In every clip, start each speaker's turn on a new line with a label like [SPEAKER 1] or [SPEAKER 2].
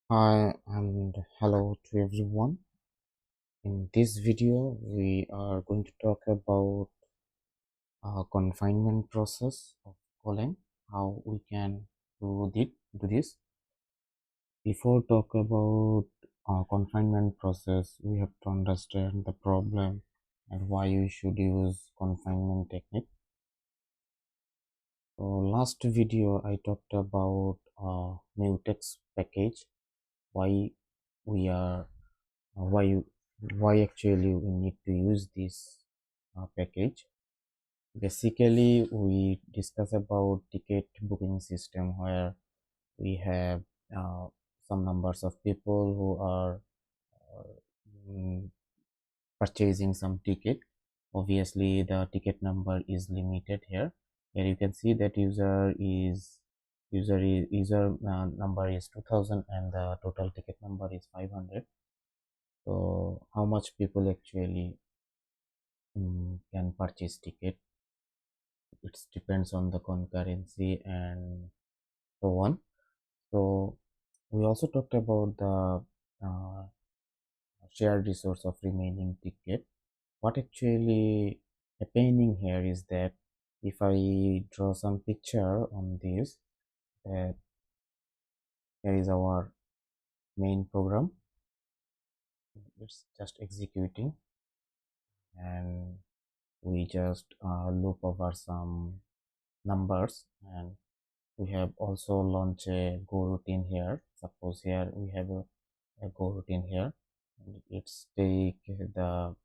[SPEAKER 1] Hi and hello to everyone. In this video, we are going to talk about confinement process of Golang, how we can do this. Before talk about confinement process, we have to understand the problem and why we should use confinement technique. So last video, I talked about mutex package, why we are why actually we need to use this package. Basically, we discuss about ticket booking system where we have uh, some numbers of people who are mm, purchasing some ticket. Obviously the ticket number is limited here. Here you can see that user number is 2000 and the total ticket number is 500. So how much people actually can purchase ticket? It depends on the concurrency and so on. So we also talked about the uh, shared resource of remaining ticket. What actually happening here is that if I draw some picture on this, that here is our main program. It's just executing, and we just loop over some numbers, and we have also launched a Goroutine here. Suppose here we have a Goroutine here, and it's take the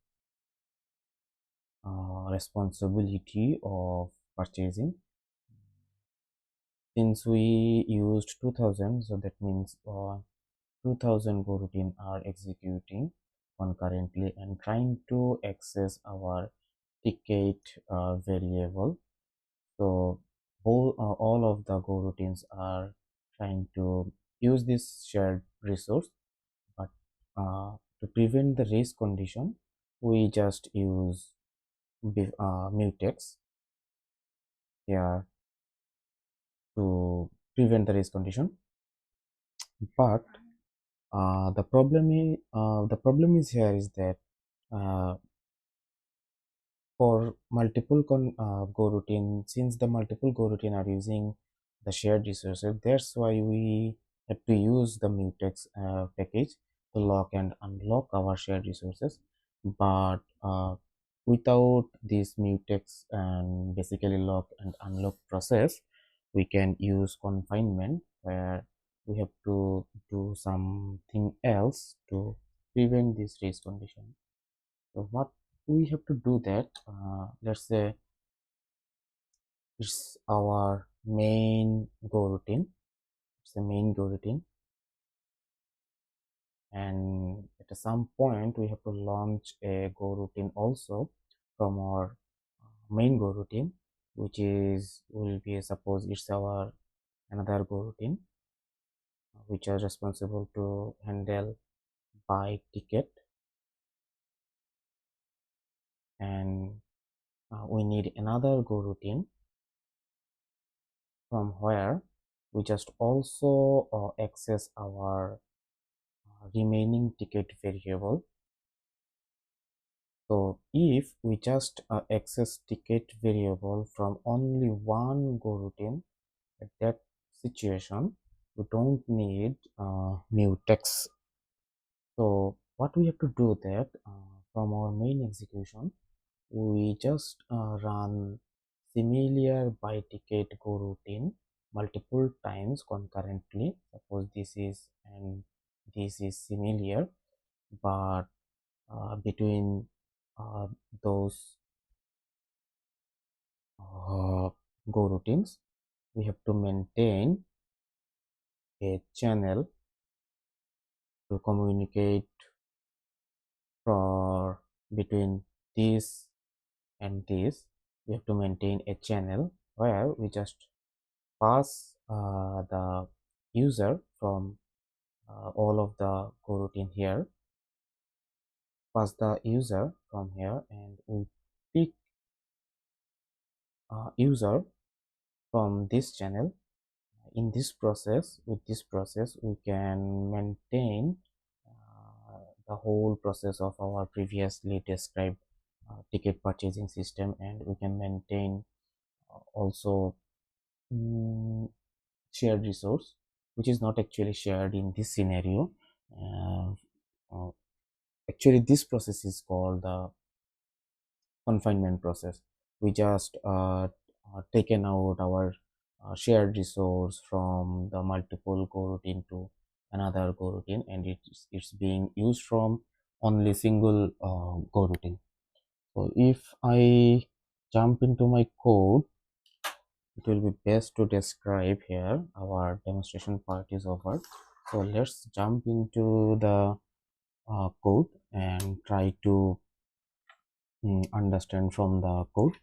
[SPEAKER 1] responsibility of purchasing. Since we used 2000, so that means 2000 Goroutine are executing concurrently and trying to access our ticket variable. So all of the Goroutines are trying to use this shared resource, but to prevent the race condition, we just use mutex here to prevent the race condition. But the problem is here is that uh, for multiple Goroutine, since the multiple Goroutine are using the shared resources, that's why we have to use the mutex package to lock and unlock our shared resources. But without this mutex and basically lock and unlock process, we can use confinement where we have to do something else to prevent this race condition. So what we have to do that, let's say it's our main Goroutine. It's the main Goroutine, and at some point we have to launch a Goroutine also from our main Goroutine, which is will be, suppose it's our another Goroutine which are responsible to handle buy ticket, and we need another Goroutine from where we just also access our remaining ticket variable. So if we just access ticket variable from only one Goroutine, at that situation we don't need mutex. So what we have to do that from our main execution, we just run similar by ticket Goroutine multiple times concurrently. Suppose this is and this is similar, but between uh, those Goroutines, we have to maintain a channel to communicate for between this and this. We have to maintain a channel where we just pass the user from all of the Goroutine here, pass the user from here, and we pick user from this channel. In this process, with this process, we can maintain the whole process of our previously described ticket purchasing system, and we can maintain also shared resource, which is not actually shared in this scenario. uh, uh, Actually, this process is called the confinement process. We just taken out our shared resource from the multiple coroutine to another coroutine, and it's being used from only single coroutine. So if I jump into my code, it will be best to describe here. Our demonstration part is over, so let's jump into the code and try to understand from the code.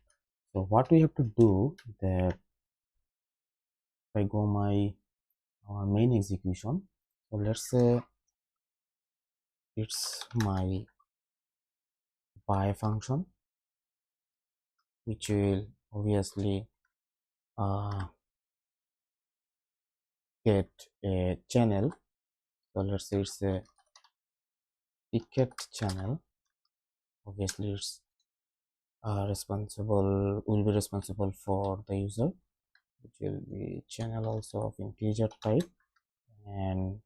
[SPEAKER 1] So what we have to do, that if I go my main execution, so let's say it's my buy function, which will obviously get a channel. So let's say it's a ticket channel. Obviously it's will be responsible for the user, which will be channel also of integer type, and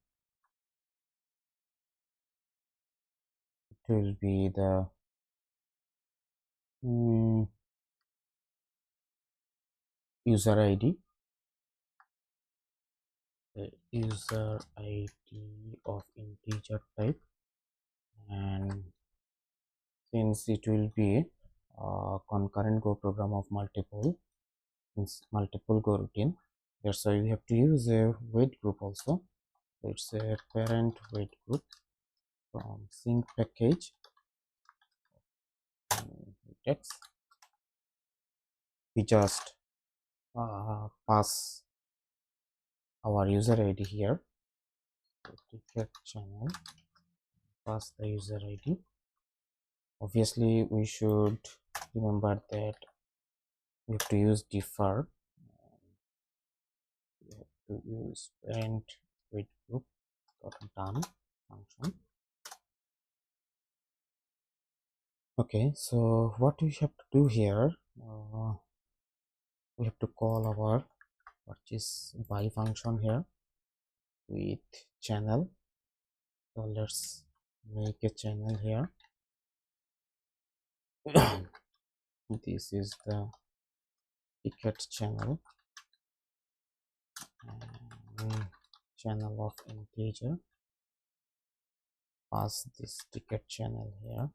[SPEAKER 1] it will be the user ID, the user ID of integer type. And since it will be a concurrent go program of multiple go routine, that's why we have to use a wait group also. So it's a parent wait group from sync package text. We just pass our user ID here. So ticket channel, pass the user ID. Obviously we should remember that we have to use defer. We have to use parent wait group done function. Okay, so what we have to do here, we have to call our purchase buy function here with channel. So let's make a channel here. This is the ticket channel, and channel of integer, pass this ticket channel here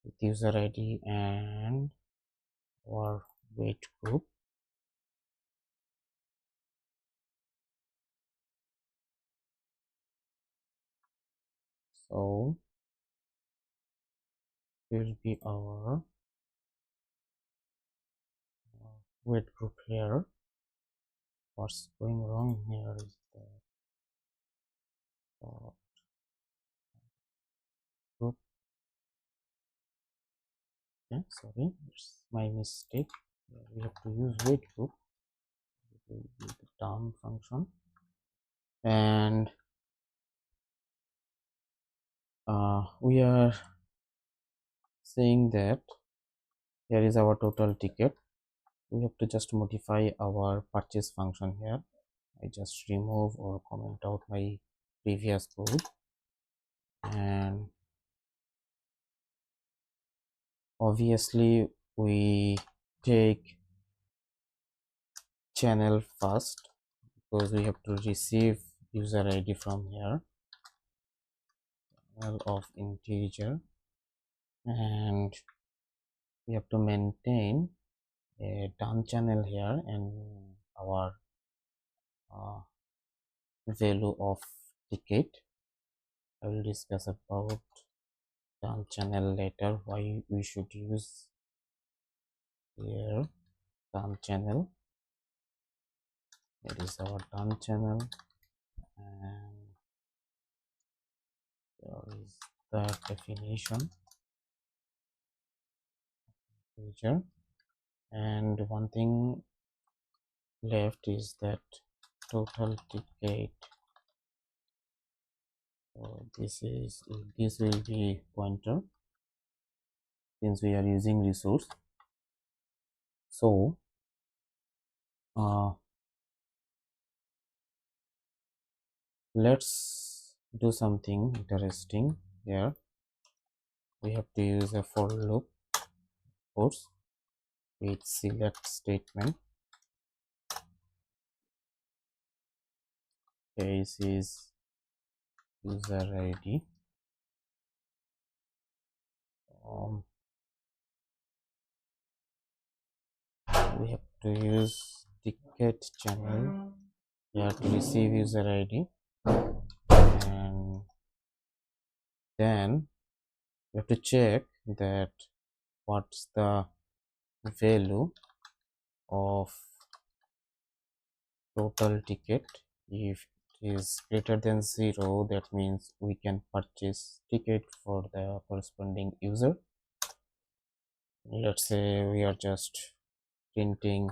[SPEAKER 1] with user ID and our wait group. So will be our wait group here. What's going wrong here is that group. Okay, sorry, it's my mistake. We have to use wait group. It will be the down function, and we are saying that here is our total ticket. We have to just modify our purchase function here. I just remove or comment out my previous code, and obviously we take channel first because we have to receive user ID from here, channel of integer, and we have to maintain a done channel here and our value of ticket. I will discuss about done channel later, why we should use here done channel. It is our done channel, and there is the definition feature. And one thing left is that total ticket. So this will be pointer since we are using resource. So let's do something interesting here. We have to use a for loop course with select statement. Case is user ID. We have to use ticket channel here to receive user ID, and then we have to check that what's the value of total ticket. If it is greater than 0, that means we can purchase ticket for the corresponding user. Let's say we are just printing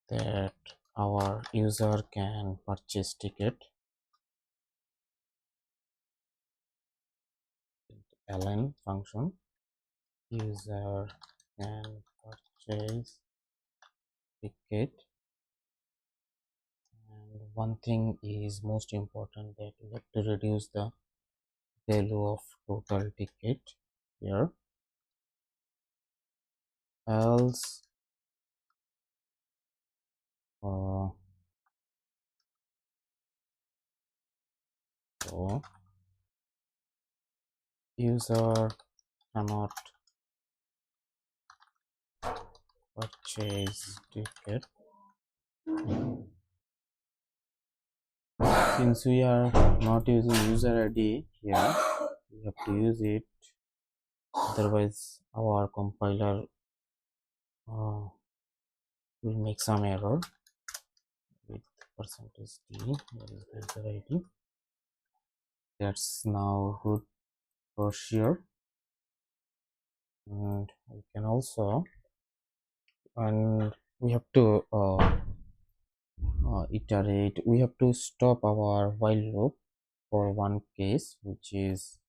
[SPEAKER 1] that our user can purchase ticket. Ln function, user can purchase ticket. And one thing is most important, that we have to reduce the value of total ticket here, else so user cannot purchase ticket. Since we are not using user ID here, we have to use it, otherwise our compiler will make some error with percentage %d. Here is the user ID. That's now good for sure. And we can also, and we have to iterate. We have to stop our while loop for one case, which is,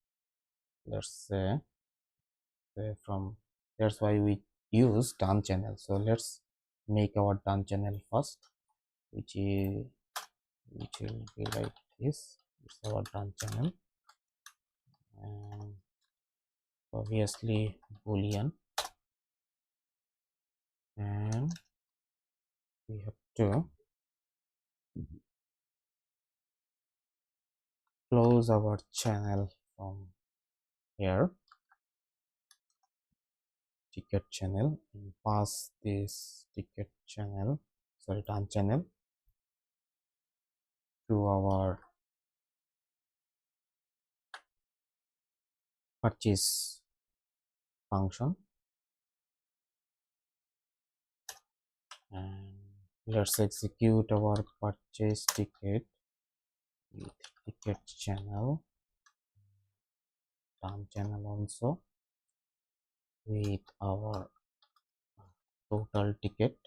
[SPEAKER 1] let's say from, that's why we use done channel. So let's make our done channel first, which will be like this. It's our done channel, and obviously boolean, and we have to close our channel from here, ticket channel, and pass this ticket channel, sorry, done channel, to our purchase function. And let's execute our purchase ticket with ticket channel, done channel also, with our total ticket.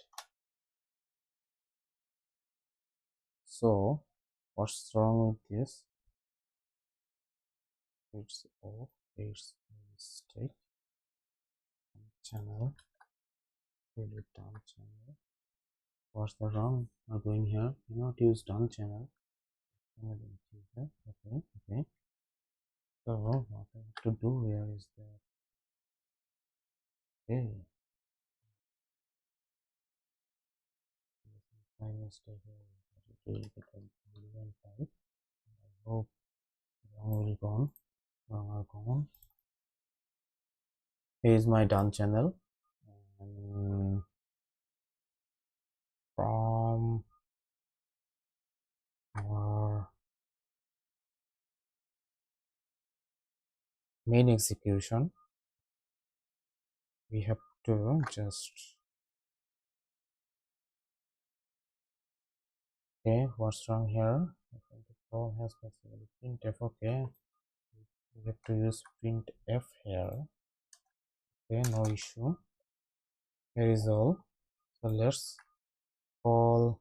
[SPEAKER 1] So what's wrong with this? It's off, it's a mistake. Channel, really done channel. What's the wrong going here? Do not use done channel. Okay. So what I have to do here is that, okay, my mistake here. I hope wrong will gone. Wrong are gone. Here is my done channel, and from our main execution, we have to just, okay, what's wrong here? The phone has possibly printf. Okay, we have to use printf here. Okay, no issue. here is all. So let's call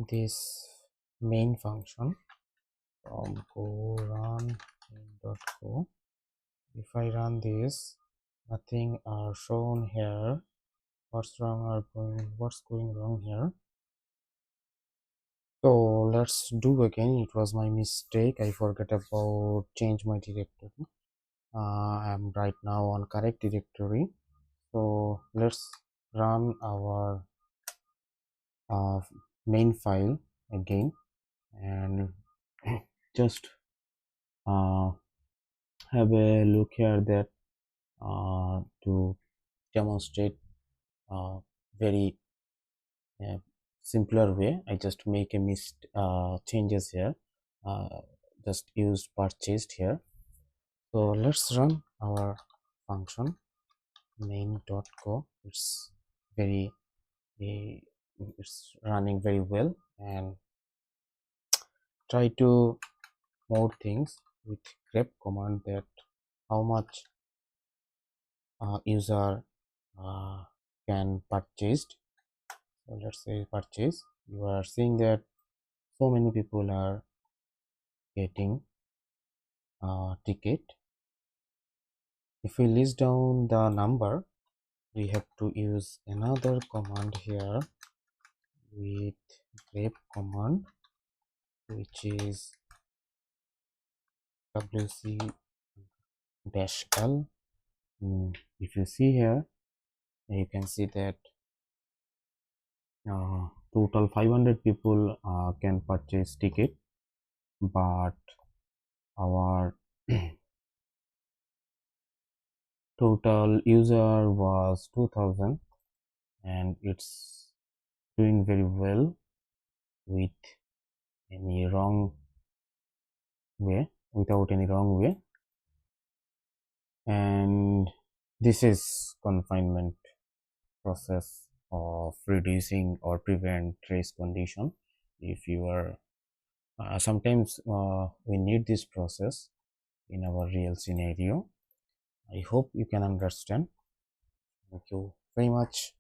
[SPEAKER 1] this main function from go run main.go. If I run this, nothing are shown here. What's going wrong here? So let's do again. It was my mistake. I forgot about change my directory. I'm right now on correct directory. So let's run our main file again and just have a look here that to demonstrate very simpler way. I just make a changes here, just use purchased here. So let's run our function main.go. It's very it's running very well, and try to more things with grep command that how much user can purchased. So let's say purchase. You are seeing that so many people are getting ticket. If we list down the number, we have to use another command here with grep command, which is wc-l. If you see here, you can see that total 500 people can purchase ticket, but our total user was 2000, and it's doing very well with any wrong way, without any wrong way. And this is confinement process of reducing or prevent race condition. If you are sometimes we need this process in our real scenario. I hope you can understand. Thank you very much.